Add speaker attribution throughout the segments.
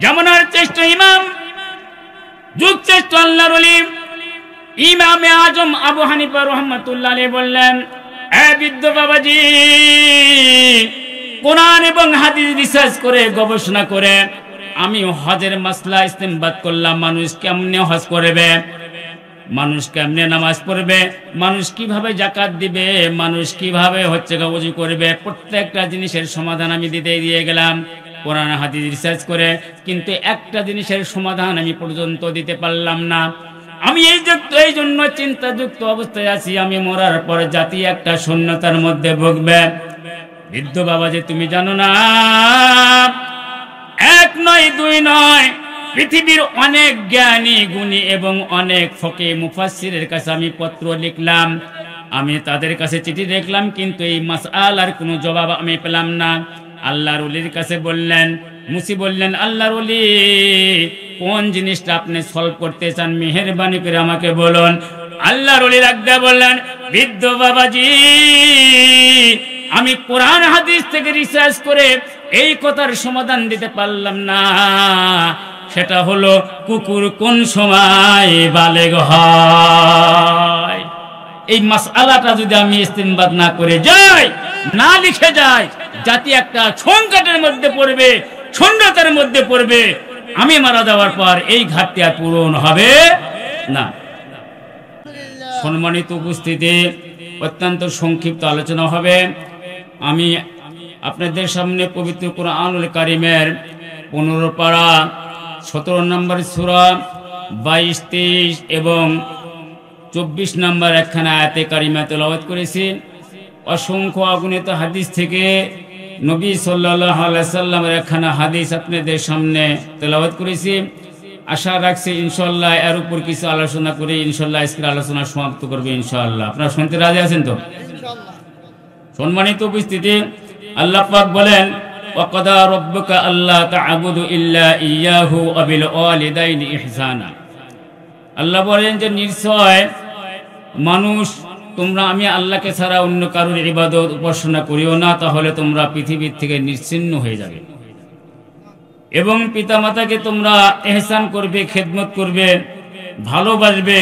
Speaker 1: জামানার শ্রেষ্ঠ ইমাম, যুগ শ্রেষ্ঠ আল্লাহর ওলি ইমামে আজম আবু হানিফা রাহমাতুল্লাহ আলাইহি বললেন, এ বৃদ্ধ বাবাজি, কোরআন এবং হাদিস রিসার্চ করে গবেষণা করে আমি হজের মাসলা ইস্তেমবাদ করলাম। মানুষ কেমনে হজ করবে, মানুষ কেমনে নামাজ পড়বে, মানুষ কিভাবে যাকাত দিবে, মানুষ কিভাবে ওযু করবে, প্রত্যেকটা জিনিসের সমাধান আমি দিয়ে গেলাম কোরআন হাদিস রিসার্চ করে। কিন্তু একটা জিনিসের সমাধান আমি পর্যন্ত দিতে পারলাম না। আমি এই জন্য চিন্তাযুক্ত অবস্থায় আছি, আমি মরার পরে জাতি একটা শূন্যতার মধ্যে ভুগবে। বৃদ্ধ বাবা যে তুমি জানো না, এক নয় দুই নয়, পৃথিবীর অনেক জ্ঞানী গুণী এবং অনেক ফকিহ মুফাসসিরের কাছে আমি পত্র লিখলাম, আমি তাদের কাছে চিঠি লিখলাম, কিন্তু এই মাসআলার কোনো জবাব আমি পেলাম না। আল্লাহর ওলির কাছে বললেন, মুসি বললেন, আল্লাহর ওলি কোন জিনিসটা আপনি সলভ করতে চান, মেহেরবানি করে আমাকে বলুন। আল্লাহর ওলি রাগদা বললেন, বৃদ্ধ বাবাজি, আমি কোরআন হাদিস থেকে রিসার্চ করে এই কথার সমাধান দিতে পারলাম না। সেটা হলো কুকুর কোন সময় বালেগ হয়। এই মাসআলাটা যদি আমি ইস্তেমবাদ না করে যাই, না লিখে যাই, জাতি একটা সংকটের মধ্যে পড়বে, শূন্যতার মধ্যে পড়বে। আমি মারা যাওয়ার পর এই ঘাটতি আর পূরণ হবে না। সম্মানিত উপস্থিতি, অত্যন্ত সংক্ষিপ্ত আলোচনা হবে। আমি আপনাদের সামনে পবিত্র কুরআনুল কারীমের 15 পারা 17 নম্বর সূরা 22, 23 এবং 24 নম্বর একখানা আয়াতে কারিমা তেলাওয়াত করেছি। অসংখ্য অগণিত হাদিস থেকে নবী সাল্লাল্লাহু আলাইহি সাল্লামের একখানা হাদিস আপনাদের সামনে তেলাওয়াত করেছি। আশা রাখছি ইনশাআল্লাহ এর উপর কিছু আলোচনা করে ইনশাআল্লাহ আজকের আলোচনা সমাপ্ত করবে ইনশাআল্লাহ। আপনারা শুনতে রাজি আছেন তো? ইনশাআল্লাহ। সম্মানিত উপস্থিতি, আল্লাহ পাক বলেন, ওয়াকাদা রাব্বুকা আল্লা তা'বুদু ইল্লা ইয়্যাহু ওয়া বিল ওয়ালিদাইনি ইহসানা। আল্লাহ বলেন যে নিশ্চয় মানুষ, তোমরা আমি আল্লাহকে ছাড়া অন্য কারোর ইবাদত উপাসনা করিও না, তাহলে তোমরা পৃথিবীর থেকে নিশ্চিহ্ন হয়ে যাবে। এবং পিতামাতাকে তোমরা ইহসান করবে, খেদমত করবে, ভালোবাসবে।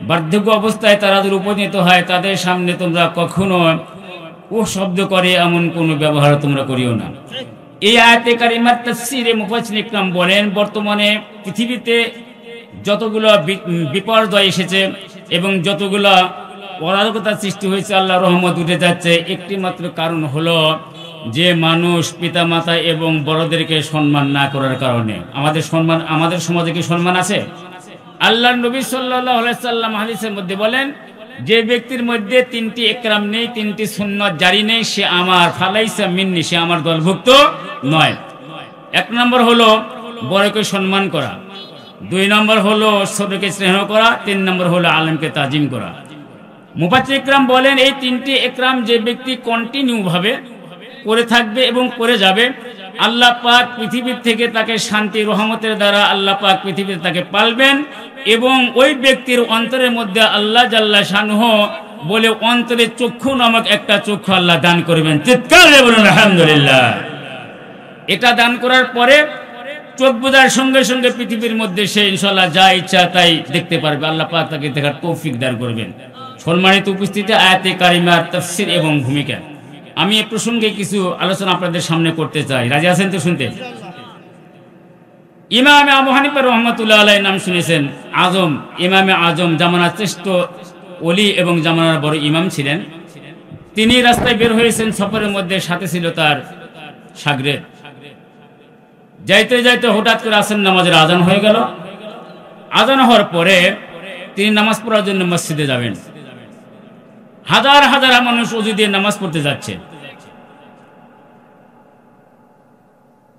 Speaker 1: বার্ধক্য অবস্থায় তারা যদি উপনীত হয়, তাদের সামনে তোমরা কখনো ও শব্দ করে এমন কোনো ব্যবহার তোমরা করিও না। এই আয়াতে কারিমার তাফসীরে মুফাসসির ইকরাম বলেন, বর্তমানে পৃথিবীতে যতগুলো বিপর্যয় এসেছে এবং যতগুলো অরাজকতার সৃষ্টি হয়েছে, আল্লাহর রহমত উঠে যাচ্ছে, একটি মাত্র কারণ হলো যে মানুষ পিতামাতা এবং বড়দেরকে সম্মান না করার কারণে। আমাদের সমাজে কি সম্মান আছে? আল্লাহর নবী সাল্লাল্লাহু আলাইহি সাল্লাম হাদিসের মধ্যে বলেন, যে ব্যক্তির মধ্যে 3টি ইকরাম নেই, 3টি সুন্নাত জারি নেই, সে আমার ফালাইসা মিন্নি, সে আমার দলভুক্ত নয়। 1 নম্বর হলো বড়কে সম্মান করা, 2 নম্বর হলো ছোটকে স্নেহ করা, 3 নম্বর হলো আলেমকে তাজিম করা। মুফাসসির ইকরাম বলেন, এই 3টি ইকরাম যে ব্যক্তি কন্টিনিউ ভাবে করে থাকবে এবং করে যাবে, আল্লাহ পাক পৃথিবীর থেকে তাকে শান্তি রহমতের দ্বারা আল্লাহ পাক পৃথিবীতে তাকে পালবেন এবং ওই ব্যক্তির অন্তরের মধ্যে আল্লাহ জাল্লা শানুহু বলে অন্তরে চক্ষু নামক একটা চক্ষু আল্লাহ দান করবেন। চিৎকার দিয়ে বলুন আলহামদুলিল্লাহ। এটা দান করার পরে চোখ বোঝার সঙ্গে সঙ্গে পৃথিবীর মধ্যে সে ইনশাআল্লাহ যা ইচ্ছা তাই দেখতে পারবে। আল্লাহ পাক তাকে দেখার তৌফিক দান করবেন। সম্মানিত উপস্থিতি, আয়াতে কারিমার তাফসীর এবং ভূমিকা আমি এই প্রসঙ্গে কিছু আলোচনা আপনাদের সামনে করতে চাই। রাজি আছেন তো শুনতে? ইমামে আবু হানিফা রাহমাতুল্লাহ আলাইহি নাম শুনেছেন। আজম, ইমামে আজম, জামানার শ্রেষ্ঠ ওলি এবং জামানার বড় ইমাম ছিলেন। তিনি রাস্তায় বের হয়েছেন সফরের মধ্যে, সাথে ছিল তার শাগরেদ। যাইতে যাইতে হঠাৎ করে আসেন নামাজের আজান হয়ে গেল। আজান হওয়ার পরে তিনি নামাজ পড়ার জন্য মসজিদে যাবেন। হাজার হাজার মানুষ ওযু দিয়ে নামাজ পড়তে যাচ্ছে।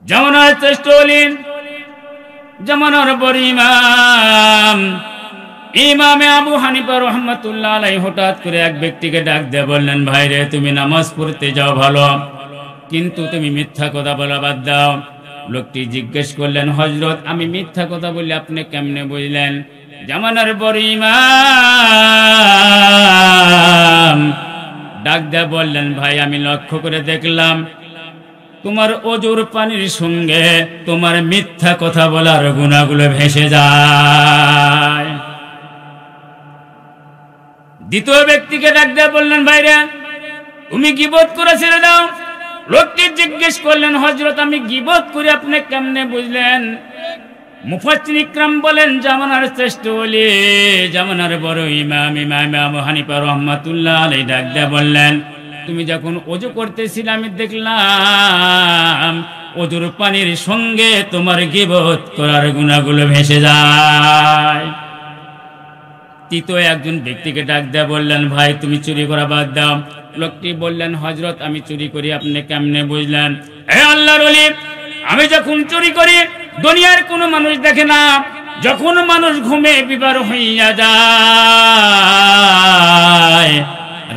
Speaker 1: জামানার শ্রেষ্ঠ ওলি, জামানার বড় ইমাম ইমামে আবু হানিফা রাহমাতুল্লাহ আলাইহি হঠাৎ করে এক ব্যক্তিকে ডাক দিয়ে বললেন, ভাই রে, তুমি নামাজ পড়তে যাও ভালো, কিন্তু তুমি মিথ্যা কথা বলা বাদ দাও। লোকটি জিজ্ঞেস করলেন, হযরত, আমি মিথ্যা কথা বলি আপনি কেমনে বুঝলেন? জামানার বড় ইমাম ডাক দিয়ে বললেন, ভাই, আমি লক্ষ্য করে দেখলাম তোমার অজুর পানির সঙ্গে তোমার মিথ্যা কথা বলার গুনাহগুলো ভেসে যায়। দ্বিতীয় ব্যক্তিকে ডাক দিয়ে বললেন, ভাইরে তুমি গীবত করে ছেড়ে দাও। লোকটি জিজ্ঞেস করলেন, হযরত আমি গীবত করে আপনি কেমনে বুঝলেন? মুফাসসির ইকরাম বলেন, জামানার শ্রেষ্ঠ ওলি, জামানার বড় ইমাম আবু হানিফা রাহমাতুল্লাহ আলাইহি ডাক দিয়ে বললেন, তুমি যখন ওযু করতেছিলে আমি দেখলাম ওযুর পানির সঙ্গে তোমার গীবত করার গুনাহগুলো ভেসে যায়। তৃতীয় একজন ব্যক্তিকে ডাক দিয়ে বললেন, ভাই তুমি চুরি করা বাদ দাও। লোকটি বললেন, হযরত আমি চুরি করি আপনি কেমনে বুঝলেন? হে আল্লাহর ওলি, আমি যখন চুরি করি দুনিয়ার কোনো মানুষ দেখে না। যখন মানুষ ঘুমে বিবার হইয়া যায়,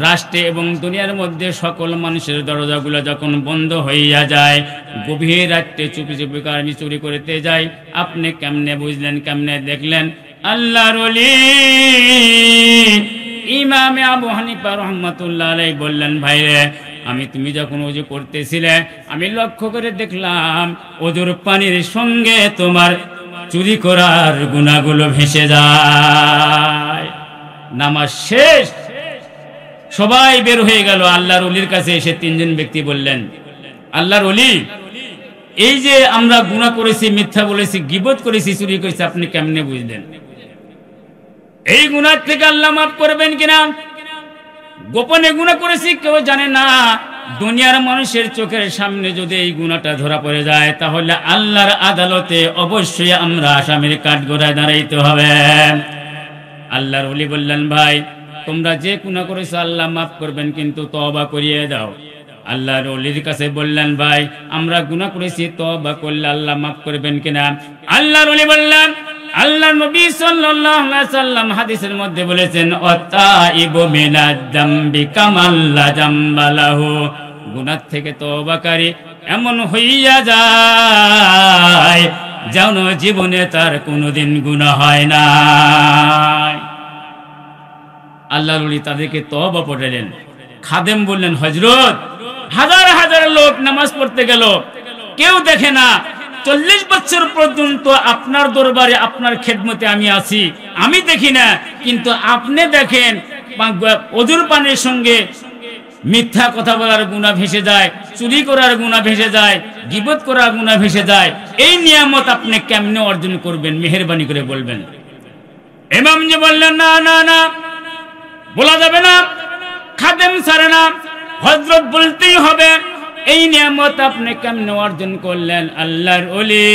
Speaker 1: রাষ্ট্রে এবং দুনিয়ার মধ্যে সকল মানুষের দরজাগুলো যখন বন্ধ হইয়া যায়, গভীর রাত্রে চুপি চুপি আমি চুরি করতে যাই। আপনি কেমনে বুঝলেন, কেমনে দেখলেন? আল্লাহর ওলি ইমাম আবু হানিফা রাহমাতুল্লাহ আলাইহি বললেন, ভাইরে আমি তুমি যখন ওযু করতেছিলে আমি লক্ষ্য করে দেখলাম ওযুর পানির সঙ্গে তোমার চুরি করার গুনাহগুলো ভেসে যায়। নামাজ শেষ, সবাই বের হয়ে গেল। আল্লাহর ওলির কাছে এসে তিনজন ব্যক্তি বললেন, আল্লাহর ওলি, এই যে আমরা গুনাহ করেছি, মিথ্যা বলেছি, গীবত করেছি, চুরি করেছি, আপনি কেমনে বুঝলেন? এই গুনাহ থেকে আল্লাহ মাফ করবেন কিনা? গোপনে গুনাহ করেছি কেউ জানে না। দুনিয়ার মানুষের চোখের সামনে যদি এই গুনাহটা ধরা পড়ে যায়, তাহলে আল্লাহর আদালতে অবশ্যই আমরা আসামির কাঠগড়ায় দাঁড়াইতে হবে। আল্লাহর ওলি বললেন, ভাই তোমরা যে গুনাহ করেছো আল্লাহ মাফ করবেন, কিন্তু তওবা করিয়ে দাও। আল্লাহর ওলির কাছে বললেন, ভাই আমরা গুনাহ করেছি, তওবা করলে আল্লাহ মাফ করবেন কিনা? আল্লাহর ওলি বললেন, আল্লাহর নবী সাল্লাল্লাহু আলাইহি ওয়াসাল্লাম হাদিসের মধ্যে বলেছেন, আতাইবু মিনাদ যামবি কামাল লা যামবা লাহু, গুনাহ থেকে তওবাকারী এমন হইয়া যায় যেন জীবনে তার কোনোদিন গুনাহ হয় না। আল্লাহর ওলি তাদেরকে তওবা পড়ালেন। খাদেম বললেন, হযরত হাজার হাজার লোক নামাজ পড়তে গেল, কেউ দেখে না। 40 বছর পর্যন্ত আপনার দরবারে আপনার খেদমতে আমি আছি, আমি দেখি না, কিন্তু আপনি দেখেন ওযুর পানির সঙ্গে মিথ্যা কথা বলার গুনাহ ভেসে যায়, চুরি করার গুনাহ ভেসে যায়, গীবত করার গুনাহ ভেসে যায়। এই নিয়ামত আপনি কেমনে অর্জন করবেন? মেহেরবানি করে বলবেন। ইমাম জি বললেন, না না না, বলা যাবে না, খাদেম ছাড়ে না, হযরত বলতেই হবে। এই নিয়ামত আপনি কেমনে অর্জন করলেন? আল্লাহর ওলি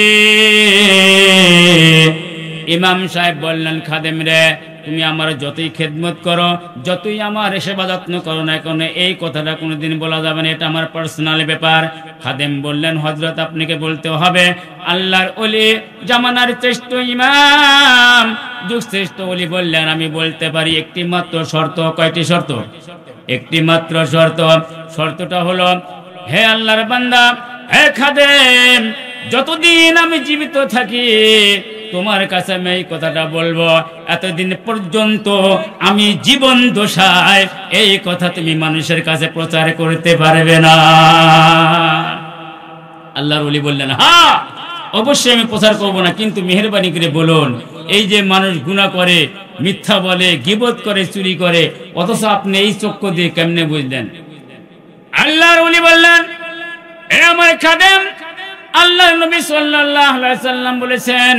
Speaker 1: ইমাম সাহেব বললেন, খাদেম রে, তুমি আমার যতই খেদমত করো, যতই আমার সেবা যত্ন করো না কেন, এই কথাটা কোনোদিন বলা যাবে না, এটা আমার পার্সোনাল ব্যাপার। খাদেম বললেন, হযরত আপনাকে বলতে হবে। আল্লাহর ওলি জামানার শ্রেষ্ঠ ইমাম, যুগ শ্রেষ্ঠ ওলি বললেন, আমি বলতে পারি, একটি মাত্র শর্ত। কয়টি শর্ত? একটি মাত্র শর্ত। শর্তটা হলো, হে আল্লাহর বান্দা, হে খাদেম, যতদিন আমি জীবিত থাকি তোমার কাছে আমি এই কথাটা বলবো, এতদিন পর্যন্ত আমি জীবন দশায় এই কথা তুমি মানুষের কাছে প্রচার করতে পারবে না। আল্লাহর ওলি বললেন, হ্যাঁ অবশ্যই আমি প্রচার করব না, কিন্তু মেহেরবানি করে বলুন, এই যে মানুষ গুনাহ করে, মিথ্যা বলে, গীবত করে, চুরি করে, অথচ আপনি এই চক্ষু দিয়ে কেমনে বুঝলেন? আল্লাহর ওলি বললেন, হে আমার খাদেম, আল্লাহর নবী সাল্লাল্লাহু আলাইহি ওয়াসাল্লাম বলেছেন,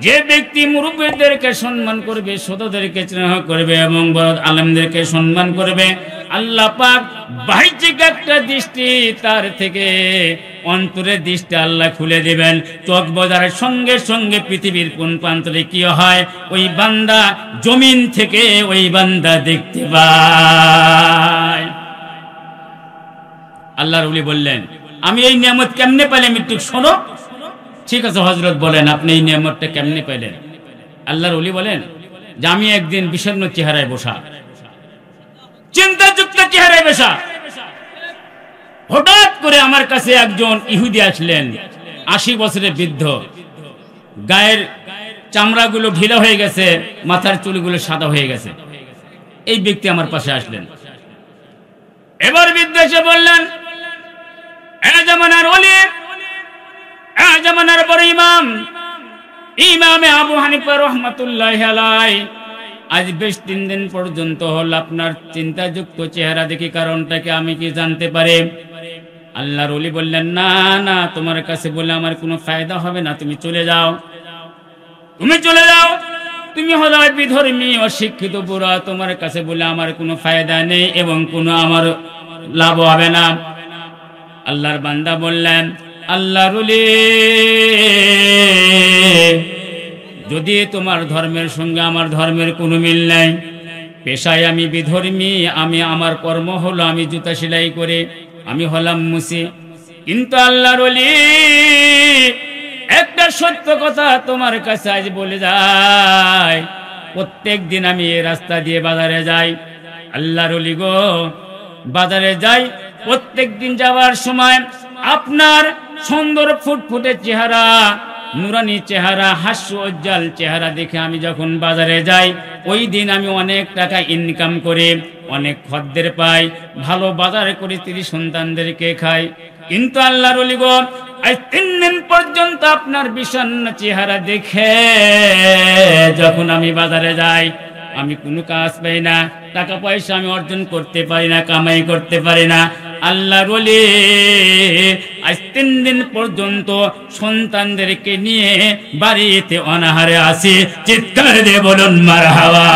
Speaker 1: যে ব্যক্তি মুরব্বিদেরকে সম্মান করবে, ছোটদেরকে স্নেহ করবে এবং বড় আলেমদেরকে সম্মান করবে, আল্লাহ পাক বাহ্যিক একটা দৃষ্টি তার থেকে অন্তরের দৃষ্টি আল্লাহ খুলে দিবেন। চোখ বোঝার সঙ্গে সঙ্গে পৃথিবীর কোন প্রান্তরে কি হয়, ওই বান্দা জমিন থেকে ওই বান্দা দেখতে পায়। আল্লাহর ওলি বললেন, আমি এই নিয়ামত কেমনে পাইলাম একটু শোনো। ঠিক আছে হযরত, বলেন আপনি এই নিয়ামতটা কেমনে পাইলেন? আল্লাহর ওলি বলেন যে, আমি একদিন বিষণ্ণ চেহারায় বসা, চিন্তাযুক্ত চেহারায় বসা, হঠাৎ করে আমার কাছে একজন ইহুদি আসলেন, 80 বছরের বৃদ্ধ, গায়ের চামড়াগুলো ঢিলা হয়ে গেছে, মাথার চুলগুলো সাদা হয়ে গেছে। এই ব্যক্তি আমার পাশে আসলেন। এবার বৃদ্ধ এসে বললেন, এ জামানার ওলি, এ জামানার বড় ইমাম ইমামে আবু হানিফা রাহমাতুল্লাহি আলাইহি আজ বেশ 3 দিন পর্যন্ত হল আপনার চিন্তাযুক্ত চেহারা দেখি, কারণটাকে আমি কি জানতে পারি? আল্লাহর ওলি বললেন, না না, তোমার কাছে বলে আমার কোনো ফায়দা হবে না, তুমি চলে যাও, তুমি চলে যাও, তুমি হলো বিধর্মী অশিক্ষিত বুড়া, তোমার কাছে বলে আমার কোনো ফায়দা নেই এবং কোনো আমার লাভ হবে না। আল্লাহর বান্দা বললেন, আল্লাহর ওলি, যদি তোমার ধর্মের সঙ্গে আমার ধর্মের কোনো মিল নাই, পেশায় আমি বিধর্মী, আমি আমার কর্ম হলো আমি জুতা সেলাই করে, আমি হলাম মুসি, কিন্তু আল্লাহর ওলি একটা সত্য কথা তোমার কাছে আজ বলে যায়, প্রত্যেক দিন আমি এই রাস্তা দিয়ে বাজারে যাই, আল্লাহর ওলি গো, বাজারে যাই, প্রত্যেক দিন যাওয়ার সময় আপনার সুন্দর ফুটফুটে চেহারা, নুরানি চেহারা, হাস্যোজ্জ্বল চেহারা দেখে আমি যখন বাজারে যাই, ওই দিন আমি অনেক টাকা ইনকাম করে অনেক খদ্দের পাই, ভালো বাজার করে 3 সন্তানদেরকে খাই। কিন্তু আল্লাহর ওলি গো, আজ 3 দিন পর্যন্ত আপনার বিষণ্ণ চেহারা দেখে যখন আমি বাজারে যাই, আমি কোনো কাজ পাই না, টাকা পয়সা আমি অর্জন করতে পারি না, কামাই করতে পারি না। আল্লাহর ওলি আজ 3 দিন পর্যন্ত সন্তানদেরকে নিয়ে বাড়িতে অনাহারে আসি, চিৎকার দিয়ে বলুন মারহাবা।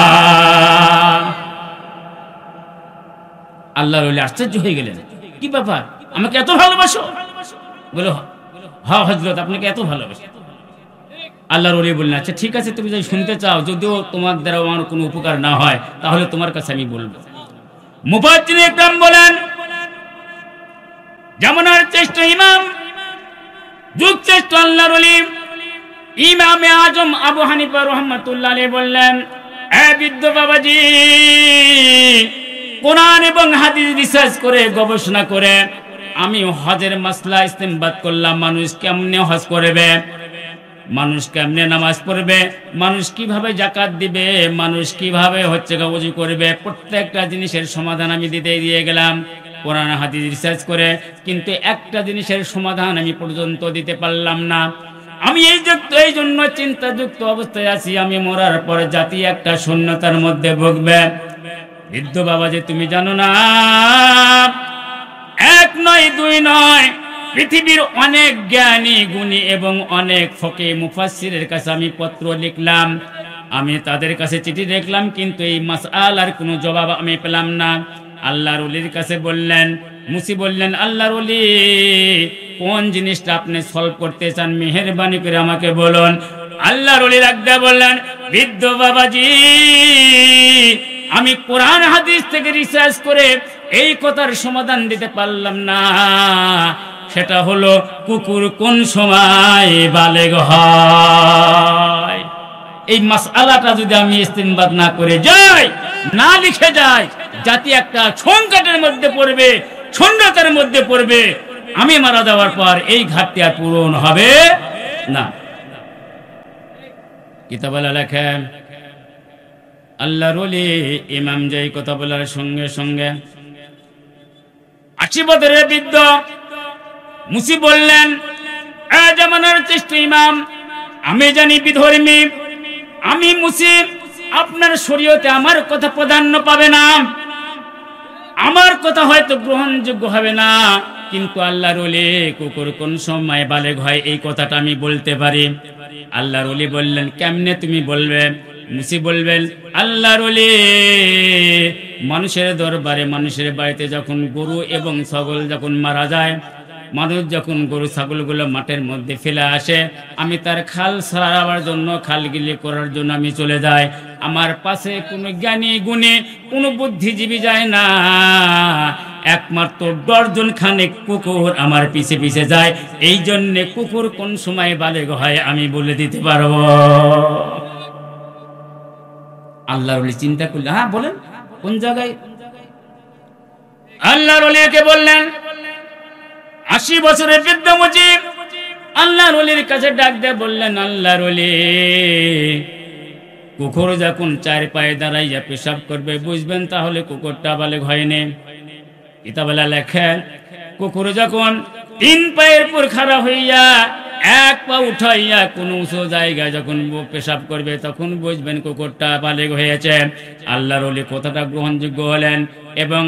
Speaker 1: আল্লাহর ওলি আশ্চর্য হয়ে গেলেন, কি ব্যাপার, আমাকে এত ভালোবাসো? বলো, হ্যাঁ হযরত, আপনাকে এত ভালোবাসি। আল্লাহর ওলি বললেন, আচ্ছা ঠিক আছে, তুমি যদি শুনতে চাও, যদিও তোমার দ্বারা আমার কোনো উপকার না হয়, তাহলে তোমার কাছে আমি বলবো। মুফাজ্জির ইকরাম বলেন, জামানার শ্রেষ্ঠ ইমাম, যুগ শ্রেষ্ঠ আল্লাহর ওলি ইমামে আজম আবু হানিফা রাহমাতুল্লাহি আলাইহি বললেন, এ বৃদ্ধ বাবাজি, কোরআন এবং হাদিস রিসার্চ করে, গবেষণা করে আমি হজের মাসলা ইস্তেমবাদ করলাম। মানুষ কেমনে হজ করবে, মানুষ কেমনে নামাজ পড়বে, মানুষ কিভাবে যাকাত দিবে, মানুষ কিভাবে ওযু করবে, প্রত্যেকটা জিনিসের সমাধান আমি দিয়ে গেলাম কোরআন হাদিস রিসার্চ করে, কিন্তু একটা জিনিসের সমাধান আমি পর্যন্ত দিতে পারলাম না। আমি এই জন্য চিন্তাযুক্ত অবস্থায় আছি, আমি মরার পর জাতি একটা শূন্যতার মধ্যে ভুগবে। বৃদ্ধ বাবা, যে তুমি জানো না, 1 নয় 2 নয়, পৃথিবীর অনেক জ্ঞানী গুণী এবং অনেক ফকিহ মুফাসসিরের কাছে আমি পত্র লিখলাম, আমি তাদের কাছে চিঠি লিখলাম, কিন্তু এই মাসআলার কোনো জবাব আমি পেলাম না। আল্লাহর ওলির কাছে বললেন, মুসি বললেন, আল্লাহর ওলি, কোন জিনিসটা আপনি সলভ করতে চান, মেহেরবানি করে আমাকে বলুন। আল্লাহর ওলি রাখতে বললেন, বৃদ্ধ বাবাজি, আমি কোরআন হাদিস থেকে রিসার্চ করে এই কথার সমাধান দিতে পারলাম না, সেটা হলো কুকুর কোন সময় বালেগ হয়। এই মাসআলাটা যদি আমি ইস্তেমবাদ না করে যাই, না লিখে যাই, জাতি একটা সংকটের মধ্যে পড়বে, শূন্যতার মধ্যে পড়বে। আমি মারা যাওয়ার পর এই ঘাটতি আর পূরণ হবে না। কিতাবে লেখেন, আল্লাহর ওলি ইমাম যেই কথা বলার সঙ্গে সঙ্গে 80 বছরের বৃদ্ধ মুসি বললেন, এ জামানার শ্রেষ্ঠ ইমাম, আমি জানি বিধর্মী, আমি মুসি, আপনার শরীয়তে আমার কথা প্রাধান্য পাবে না, আমার কথা হয়তো গ্রহণযোগ্য হবে না, কিন্তু আল্লাহর ওলি কুকুর কোন সময় বালেগ হয় এই কথাটা আমি বলতে পারি। আল্লাহর ওলি বললেন, কেমনে তুমি বলবে? মুসি বলবেন, আল্লাহর ওলি, মানুষের দরবারে, মানুষের বাড়িতে যখন গরু এবং ছাগল যখন মারা যায়, মানুষ যখন গরু ছাগলগুলো মাঠের মধ্যে ফেলে আসে, আমি তার খাল সারাবার জন্য, খালগিলি করার জন্য আমি চলে যাই। আমার পাশে কোনো জ্ঞানী গুণী, কোনো বুদ্ধিজীবী যায় না, একমাত্র 10 জন খানেক কুকুর আমার পিছে পিছে যায়। এই জন্যে কুকুর কোন সময় বালেগ হয় আমি বলে দিতে পারবো। আল্লাহর ওলি চিন্তা করলেন, হ্যাঁ বলেন কোন জায়গায়? আল্লাহর ওলিকে বললেন, 80 বছরের বৃদ্ধ মুজিব আল্লাহর ওলির কাছে ডাক দিয়ে বললেন, আল্লাহর ওলি, কুকুর যখন 4 পায়ে দাঁড়াইয়া পেশাব করবে, বুঝবেন তাহলে কুকুরটা বালেগ হয়নি। কিতাবে লেখে, কুকুর যখন তিন পায়ের উপর খাড়া হইয়া এক পা উঠাইয়া কোন উঁচু জায়গায় যখন পেশাব করবে তখন বুঝবেন কুকুরটা বালেগ হয়েছে। আল্লাহর ওলি কথাটা গ্রহণযোগ্য হলেন এবং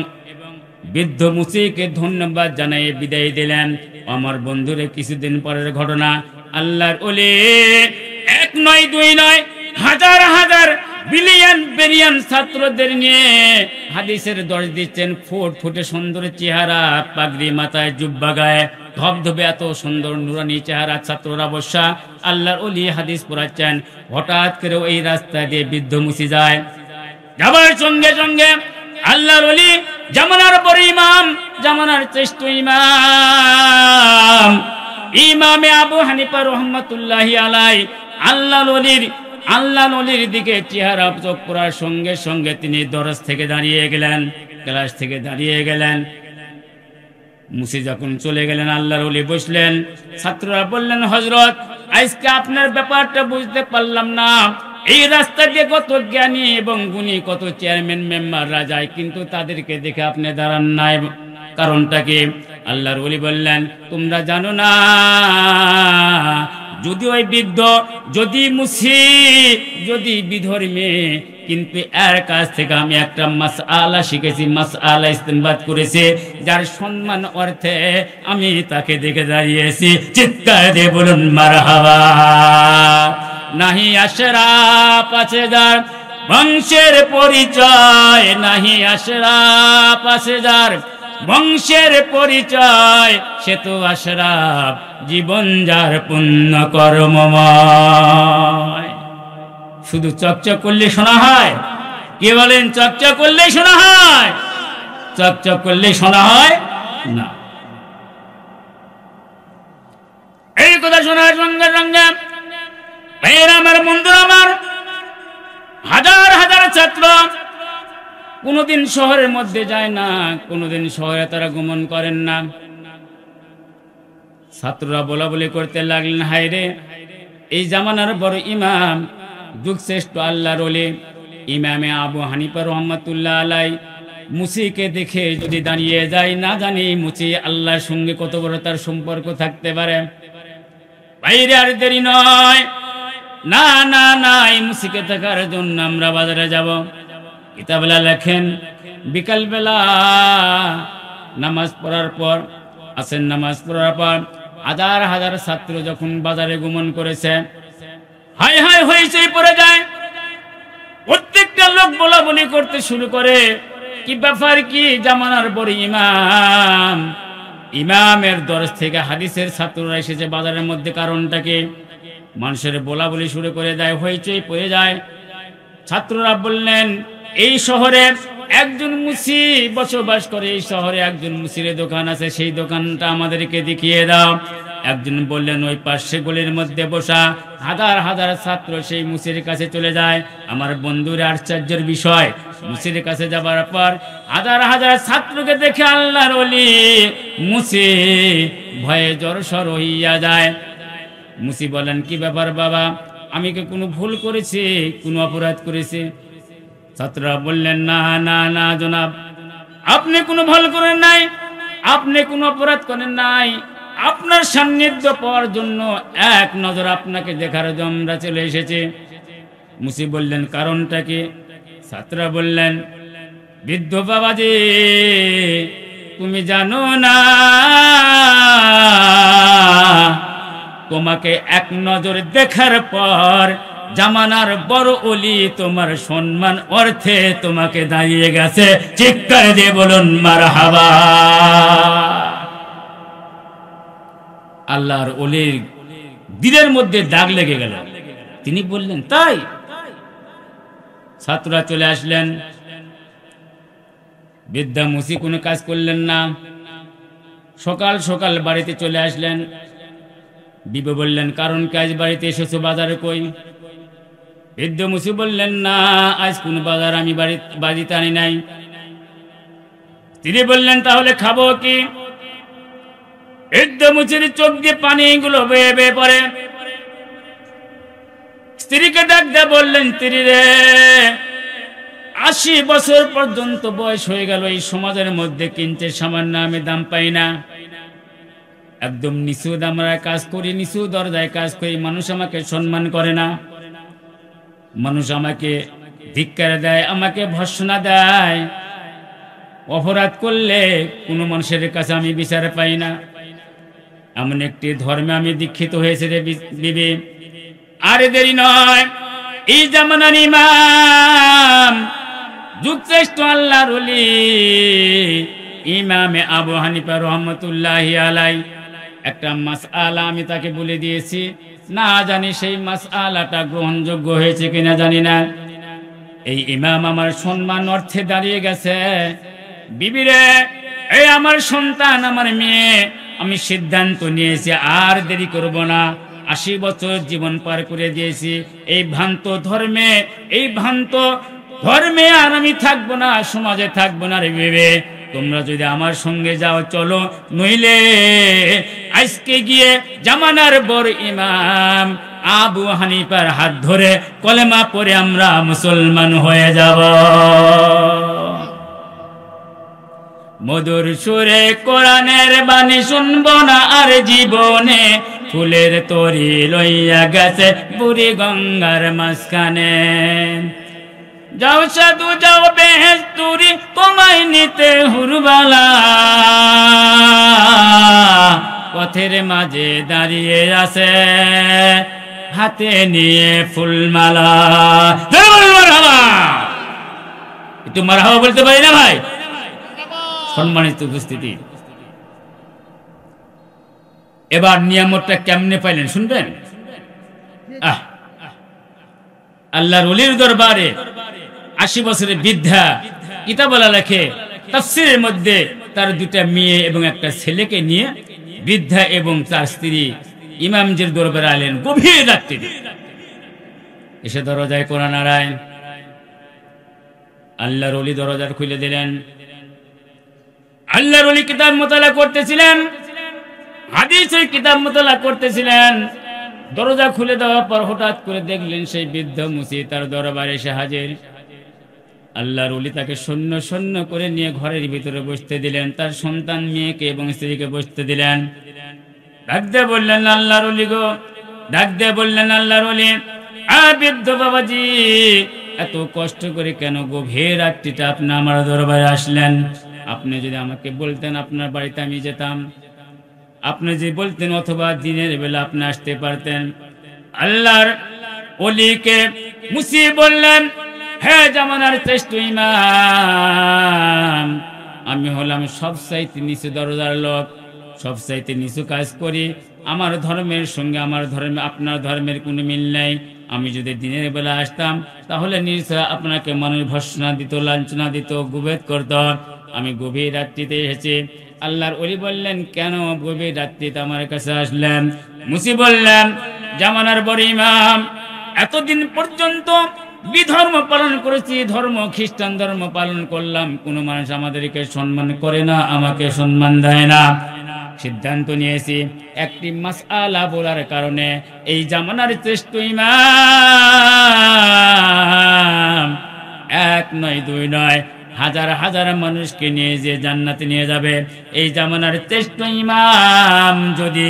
Speaker 1: বৃদ্ধ মুসিকে ধন্যবাদ জানাই বিদায় দিলেন। আমার বন্ধুরে কিছুদিন পরের ঘটনা, আল্লাহর ওলি এক নয় দুই নয় হাজার হাজার বিলিয়ন বিলিয়ন ছাত্রদের নিয়ে হাদিসের দর্শ দিচ্ছেন। ফুট ফুটে সুন্দর চেহারা, পাগড়ি মাথায়, জুব্বা গায়ে, ধবধবে এত সুন্দর নুরানি চেহারা ছাত্ররা বসা আল্লাহর ওলি হাদিস পড়াচ্ছেন। হঠাৎ করে এই রাস্তা দিয়ে বৃদ্ধ মুসি যায়, যাবার সঙ্গে সঙ্গে আল্লাহর ওলি জামানার বড় ইমাম, জামানার শ্রেষ্ঠ ইমাম ইমামে আবু হানিফা রহমাতুল্লাহি আলাই আল্লাহর ওলির দিকে চেহারা চোখ পড়ার সঙ্গে সঙ্গে তিনি দরজ থেকে দাঁড়িয়ে গেলেন, ক্লাস থেকে দাঁড়িয়ে গেলেন। মুসি যখন চলে গেলেন আল্লাহর ওলি বসলেন। ছাত্ররা বললেন, হযরত আজকে আপনার ব্যাপারটা বুঝতে পারলাম না। এই রাস্তা দিয়ে কত জ্ঞানী এবং গুণী, কত চেয়ারম্যান মেম্বাররা যায়, কিন্তু তাদেরকে দেখে আপনি দাঁড়ান নাই, কারণটা কি? আল্লাহর ওলি বললেন, তোমরা জানো না, যদি ওই বৃদ্ধ, যদি মুসি, যদি বিধর্মী, কিন্তু এর কাছ থেকে আমি একটা মাসআলা শিখেছি, মাসআলা ইস্তেমবাদ করেছি, যার সম্মান অর্থে আমি তাকে দেখে দাঁড়িয়েছি। চিৎকার দিয়ে বলুন মারহাবা। নাহি আশরাফ আছে যার বংশের পরিচয়, নাহি আশরাফ আছে যার বংশের পরিচয়, সে তো আশরাফ জীবন যার পুণ্য কর্মময়। শুধু চকচক করলে শোনা হয়? কে বলেন চকচক করলে শোনা হয়? চকচক করলে শোনা হয় না। এই কথা শোনার সঙ্গে সঙ্গে ভাইয়েরা আমার, বন্ধুরা আমার, হাজার হাজার ছাত্র কোনদিন শহরের মধ্যে যায় না, কোনদিন শহরে তারা গমন করেন না। ছাত্ররা বলা বলি করতে লাগলেন, হায় রে, এই জামানার বড় ইমাম, যুগশ্রেষ্ঠ আল্লাহর ওলি ইমামে আবু হানিফা রহমাতুল্লাহ আলাই মুসিকে দেখে যদি দাঁড়িয়ে যায়, না জানি মুসি আল্লাহর সঙ্গে কত বড় তার সম্পর্ক থাকতে পারে। বাইরে আর দেরি নয়, না না না, এই মুসিকে থাকার জন্য আমরা বাজারে যাব। কিতাবেলা লেখেন, বিকালবেলা নামাজ পড়ার পর আসেন, নামাজ পড়ার পর হাজার হাজার ছাত্র যখন বাজারে গমন করেছে, হায় হায় হয়েছে পড়ে যায়। প্রত্যেকটা লোক বলা বলি করতে শুরু করে, কি ব্যাপার কি? জামানার বড় ইমাম, ইমামের দরজ থেকে হাদিসের ছাত্ররা এসেছে বাজারের মধ্যে, কারণটা কি? মানুষের বলা বলি শুরু করে দেয়, হইচই পড়ে যায়। ছাত্ররা বললেন, এই শহরে একজন মুসি বসবাস করে, এই শহরে একজন মুসির দোকান আছে, সেই দোকানটা আমাদেরকে দেখিয়ে দাও। একজন বললেন, ওই পাশে গলির মধ্যে বসা। হাজার হাজার ছাত্র সেই মুসির কাছে চলে যায়। আমার বন্ধুর আশ্চর্যের বিষয়, মুসির কাছে যাবার পর হাজার হাজার ছাত্রকে দেখে আল্লাহর ওলি মুসি ভয়ে জড়সড় হইয়া যায়। মুসি বলেন, কি ব্যাপার বাবা, আমি কি কোনো ভুল করেছি, কোনো অপরাধ করেছি? ছাত্ররা বললেন, না না না জনাব, আপনি কোনো ভুল করেন নাই, আপনি কোনো অপরাধ করেন নাই, আপনার সান্নিধ্য পাওয়ার জন্য এক নজর আপনাকে দেখার জন্য আমরা চলে এসেছি। মুসি বললেন, কারণটা কি? ছাত্ররা বললেন, বৃদ্ধ বাবাজি, তুমি জানো না, তোমাকে এক নজর দেখার পর জামানার বড় ওলি তোমার সম্মান অর্থে তোমাকে দাঁড়িয়ে গেছে। চিৎকার দিয়ে বলুন মারহাবা। আল্লাহর ওলির দিলের মধ্যে দাগ লেগে গেল। তিনি বললেন, তাই? ছাত্ররা চলে আসলেন। বৃদ্ধা মুসি কোনো কাজ করলেন না, সকাল সকাল বাড়িতে চলে আসলেন। বিবি বললেন, কারণ কাজ বাড়িতে এসেছো, বাজারে কই? বৃদ্ধ মুসি বললেন, না, আজ কোন বাজার আমি বাড়িতে আনি নাই। তিনি বললেন, তাহলে খাবো কি? বৃদ্ধ মুসির চোখ দিয়ে পানিগুলো বেয়ে বেয়ে পড়ে। স্ত্রীকে ডাক দিয়ে বললেন, স্ত্রী রে, 80 বছর পর্যন্ত বয়স হয়ে গেল, এই সমাজের মধ্যে কিনতে সামান্য আমি দাম পাই না। একদম নিচু আমরা কাজ করি, নিচু দরজায় কাজ করি, মানুষ আমাকে সম্মান করে না, মানুষ আমাকে ধিক্কার দেয়, আমাকে ভর্ৎসনা দেয়। অপরাধ করলে কোনো মানুষের কাছে আমি বিচার পাই না। এমন একটি ধর্মে আমি দীক্ষিত হয়েছে রে বিবি। আর দেরি নয়, এই জামানার ইমাম, যুগশ্রেষ্ঠ আল্লাহর ওলি ইমামে আবু হানিফা রহমতুল্লাহি আলাইহি একটা মাসআলা আমি তাকে বলে দিয়েছি, না জানি সেই মাসআলাটা গ্রহণযোগ্য হয়েছে কিনা জানি না। এই ইমাম আমার সম্মান অর্থে দাঁড়িয়ে গেছে। বিবিরে, এই আমার সন্তান, আমার মেয়ে, আমি সিদ্ধান্ত নিয়েছি আর দেরি করব না। 80 বছর জীবন পার করে দিয়েছি এই ভ্রান্ত ধর্মে, এই ভ্রান্ত ধর্মে আর আমি থাকবো না, সমাজে থাকবো না রে বিবে। তোমরা যদি আমার সঙ্গে যাও চলো, নইলে আজকে গিয়ে জামানার বড় ইমাম আবু হানিফার হাত ধরে কলেমা পড়ে আমরা মুসলমান হয়ে যাব। মধুর সুরে কোরআনের বাণী শুনবো না আর জীবনে, ফুলের তরি লইয়া গেছে বুড়ি গঙ্গার মাঝখানে। যাও সাধু যাও বেহেশতুরি, তোমায় নিতে হুরবালা, পথের মাঝে দাঁড়িয়ে আছে হাতে নিয়ে ফুলমালা। একটু মারহাবা বলতে পারি না ভাই? সম্মানিত উপস্থিতি, এবার নিয়ামতটা কেমনে পাইলেন শুনবেন। আল্লাহর ওলির দরবারে 80 বছরের বৃদ্ধা কিতাবওয়ালা লেখে, তাফসীরের মধ্যে তার 2টা মেয়ে এবং একটা ছেলেকে নিয়ে বৃদ্ধা এবং তার স্ত্রী ইমামজির দরবারে আলেন গভীর রাত্রে। এসে দরজায় কোরআন নাড়ায়, আল্লাহর ওলি দরজার খুলে দিলেন। আল্লাহর ওলি কিতাব মোতালা করতেছিলেন, হাদিসের কিতাব মোতালা করতেছিলেন। দরজা খুলে দেওয়ার পর হঠাৎ করে দেখলেন সেই বৃদ্ধ মুসি তার দরবারে এসে হাজির। আল্লাহর ওলি তাকে সৈন্য সৈন্য করে নিয়ে ঘরের ভিতরে বসতে দিলেন, তার সন্তান মেয়েকে এবং স্ত্রীকে বসতে দিলেন। ডাক দিয়ে বললেন, আল্লাহর ওলি গো, ডাক দিয়ে বললেন, আল্লাহর ওলি, বৃদ্ধ বাবাজি, এত কষ্ট করে কেন গভীর রাত্রিটা আপনি আমার দরবারে আসলেন? আপনি যদি আমাকে বলতেন আপনার বাড়িতে আমি যেতাম, আপনি যে বলতেন অথবা দিনের বেলা আপনি আসতে পারতেন। আল্লাহর ওলিকে মুসি বললেন, হে জামানার শ্রেষ্ঠ ইমাম, আমি হলাম সবচাইতে নিচু দরজার লোক, সবচাইতে নিচু কাজ করি। আমার ধর্মের সঙ্গে আমার ধর্মে আপনার ধর্মের কোনো মিল নেই। আমি যদি দিনের বেলা আসতাম তাহলে নিশ্চয় আপনাকে মানুষ ভর্ৎসনা দিত, লাঞ্ছনা দিত, গুবেদ করত। আমি গভীর রাত্রিতে এসেছি। আল্লাহর ওলি বললেন, কেন গভীর রাত্রিতে আমার কাছে আসলেন? মুসি বললেন, জামানার বড় ইমাম, এতদিন পর্যন্ত বিধর্ম পালন করেছি, ধর্ম খ্রিস্টান ধর্ম পালন করলাম, কোনো মানুষ আমাদেরকে সম্মান করে না, আমাকে সম্মান দেয় না। সিদ্ধান্ত নিয়েছি একটি মাসআলা বলার কারণে এই জামানার শ্রেষ্ঠ ইমাম 1 নয় 2 নয়, হাজার হাজার মানুষকে নিয়ে যে জান্নাতে নিয়ে যাবে। এই জামানার শ্রেষ্ঠ ইমাম যদি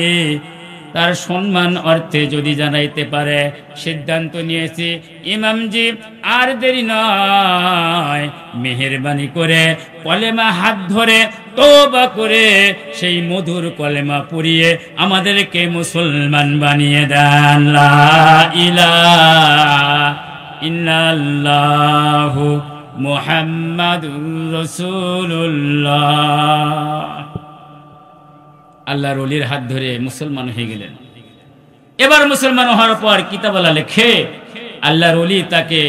Speaker 1: তার সম্মান অর্থে যদি জানাইতে পারে, সিদ্ধান্ত নিয়েছি ইমামজি আর দেরি নয়, মেহেরবানি করে কলেমা হাত ধরে তওবা করে সেই মধুর কলেমা পড়িয়ে আমাদেরকে মুসলমান বানিয়ে দেন। লা ইলাহা ইল্লাল্লাহু মুহাম্মাদুর রাসূলুল্লাহ। আল্লাহর ওলির হাত ধরে মুসলমান হয়ে গেলেন। এবার মুসলমান হওয়ার পর কিতাবওয়ালা লেখে, আল্লাহর ওলি তাকে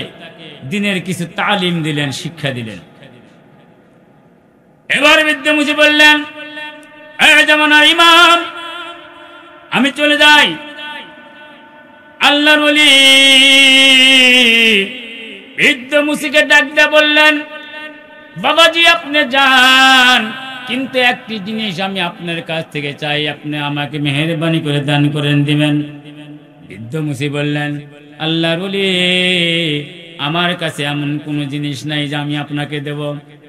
Speaker 1: দিনের কিছু তালিম দিলেন, শিক্ষা দিলেন। এবার বৃদ্ধ মুসি বললেন, এই জামানার ইমাম, আমি চলে যাই। আল্লাহর ওলি বৃদ্ধ মুসিকে ডাক দিয়ে বললেন, বাবাজি আপনি যান, কিন্তু একটি জিনিস আমি আপনার কাছ থেকে চাই, আপনি আমাকে মেহেরবানি করে দান করেন দিবেন। বৃদ্ধ মুসি বললেন, আল্লাহর ওলি, আমার কাছে এমন কোনো জিনিস নাই যে আমি আপনাকে দেব,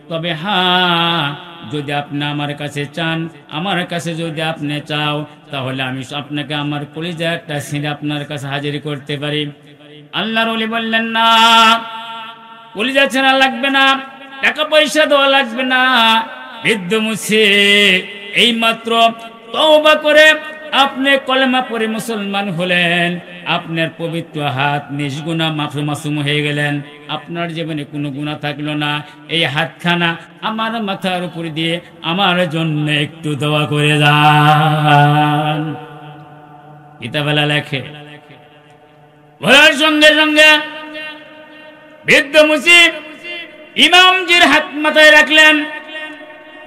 Speaker 1: তবে হ্যাঁ, যদি আপনি আমার কাছে চান, আমার কাছে যদি আপনি চাও, তাহলে আমি আপনাকে আমার কলিজা একটা ছিঁড়ে আপনার কাছে হাজির করতে পারি। আল্লাহর ওলি বললেন, না, কলিজা ছেঁড়া লাগবে না, টাকা পয়সা দেওয়া লাগবে না। বৃদ্ধ মুছে এই মাত্র তওবা করে আপনি কলেমা পড়ে মুসলমান হলেন, আপনার পবিত্র হাত নিষ্গুনা মাসুম হয়ে গেলেন, আপনার জীবনে কোনো গুনাহ থাকলো না। এই হাতখানা আমার মাথার উপর দিয়ে আমার জন্য একটু দোয়া করে যান। কিতাবেলা লেখে, বলার সঙ্গে সঙ্গে বৃদ্ধ মুসি ইমামজির হাত মাথায় রাখলেন,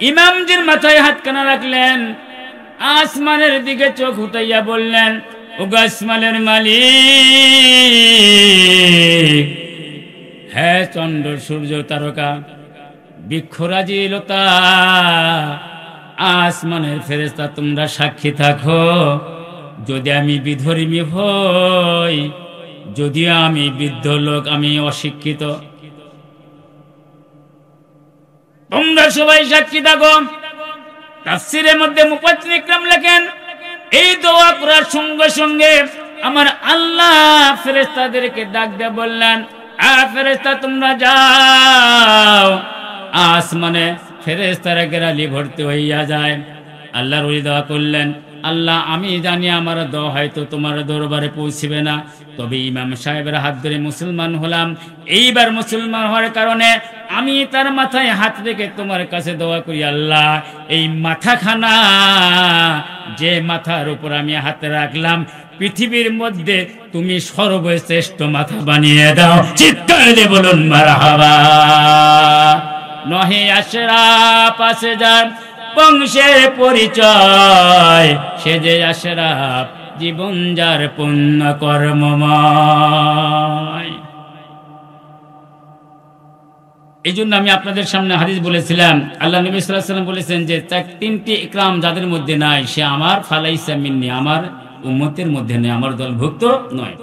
Speaker 1: ইমামজির মাথায় হাতখানা রাখলেন, আসমানের দিকে চোখ উঠাইয়া বললেন, ওগো আসমানের মালিক, হ্যাঁ চন্দ্র সূর্য তারকা বৃক্ষরাজি লতা আসমানের ফেরেশতা, তোমরা সাক্ষী থাকো, যদি আমি বিধর্মী হই, যদিও আমি বৃদ্ধ লোক, আমি অশিক্ষিত, তোমরা সবাই সাক্ষী থাকো। তাফসীরের মধ্যে মুফাসসির ইকরাম লেখেন, এই দোয়া করার সঙ্গে সঙ্গে আমার আল্লাহ ফেরেশতাদেরকে ডাক দিয়ে বললেন, ফেরেশতা তোমরা যাও। আসমানে ফেরেশতারা গেরালি ভর্তি হইয়া যায়। আল্লাহর ওলি দোয়া করলেন, আল্লাহ আমি জানি আমার দোয়া হয়তো তোমার দরবারে পৌঁছবে না, তবে ইমাম সাহেবের হাত ধরে মুসলমান হলাম, এইবার মুসলমান হওয়ার কারণে আমি তার মাথায় হাত রেখে তোমার কাছে দোয়া করি, আল্লাহ এই মাথাখানা, যে মাথার উপর আমি হাত রাখলাম, পৃথিবীর মধ্যে তুমি সর্বশ্রেষ্ঠ মাথা বানিয়ে দাও। চিৎকার দিয়ে বলুন মারহাবা। নহে আশরাফ আছে যার বংশের পরিচয়, সে যে আশরাফ জীবন যার পুণ্য কর্মময়। এই জন্য আমি আপনাদের সামনে হাদিস বলেছিলাম, আল্লাহ নবী সাল্লাল্লাহু আলাইহি ওয়াসাল্লাম বলেছেন যে তিনটি ইকরাম যাদের মধ্যে নাই, সে আমার ফালাইসা মিন্নি, আমার উম্মতের মধ্যে নেই, আমার দলভুক্ত নয়।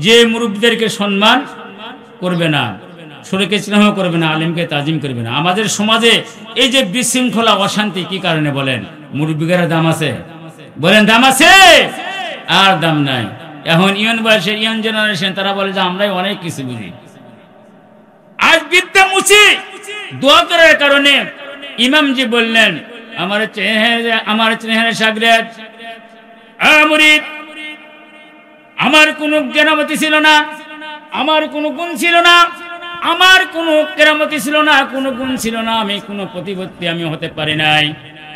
Speaker 1: যে মুরব্বিদেরকে সম্মান করবে না, শরীকে স্নেহ করবে না, আলেমকে তাজিম করবে না। আমাদের সমাজে এই যে বিশৃঙ্খলা অশান্তি কি কারণে বলেন? মুরব্বিদের দাম আছে? বলেন দাম আছে? আর দাম নাই। এখন ইয়ন বয়সের ইয়ন জেনারেশন তারা বলে যে আমরাই অনেক কিছু বুঝি। আজ বিদ্যা মুছি দোয়া করার কারণে ইমামজি বললেন, আমার চেহারা সাগরেদ মুরিদ, আমার কোনো জ্ঞানমতি ছিল না, আমার কোনো গুণ ছিল না, আমার কোনো কেরামতি ছিল না, কোনো গুণ ছিল না, আমি কোনো প্রতিপত্তি আমি হতে পারি নাই।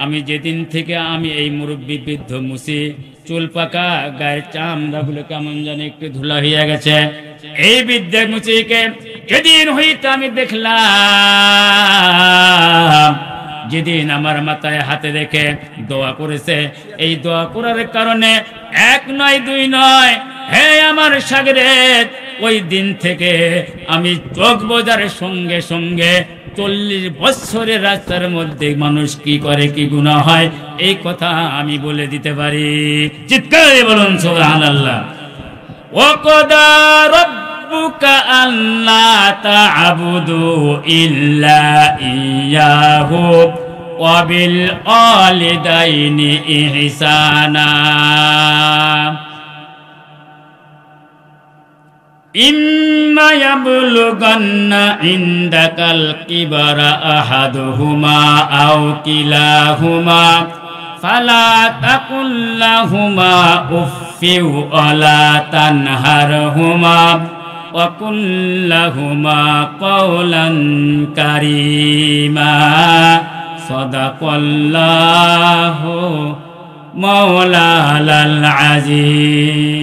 Speaker 1: আমি যেদিন থেকে আমি এই মুরব্বী বৃদ্ধ মুছি, চুল পাকা, গায়ের চামড়াগুলো কেমন জানি একটু ধুলা হইয়া গেছে, এই বিদ্যা মুচিকে যেদিন হইতে আমি দেখলাম, যেদিন আমার মাথায় হাতে রেখে দোয়া করেছে, এই দোয়া করার কারণে এক নয় দুই নয়, হে আমার সাগরেদ, ওই দিন থেকে আমি চোখ বোঝার সঙ্গে সঙ্গে 40 বছরের রাস্তার মধ্যে মানুষ কি করে, কি গুনাহ হয়, এই কথা আমি বলে দিতে পারি। চিৎকারে বলুন সুবহানাল্লাহ। ওয়াকাদা রাব্বুকা আল্লা তা'বুদু ইল্লা ইয়্যাহু ওয়া বিল ওয়ালিদাইনি ইহসানা ইম্মা ইয়াবলুগান্না ইনদাকাল কিবারা আহাদুহুমা আও কিলাহুমা ফালা তাকুল লাহুমা উফফি ওয়ালা তানহারহুমা ওয়া কুল লাহুমা কওলান কারীমা। সাদাকাল্লাহু মাওলানাল আযীম।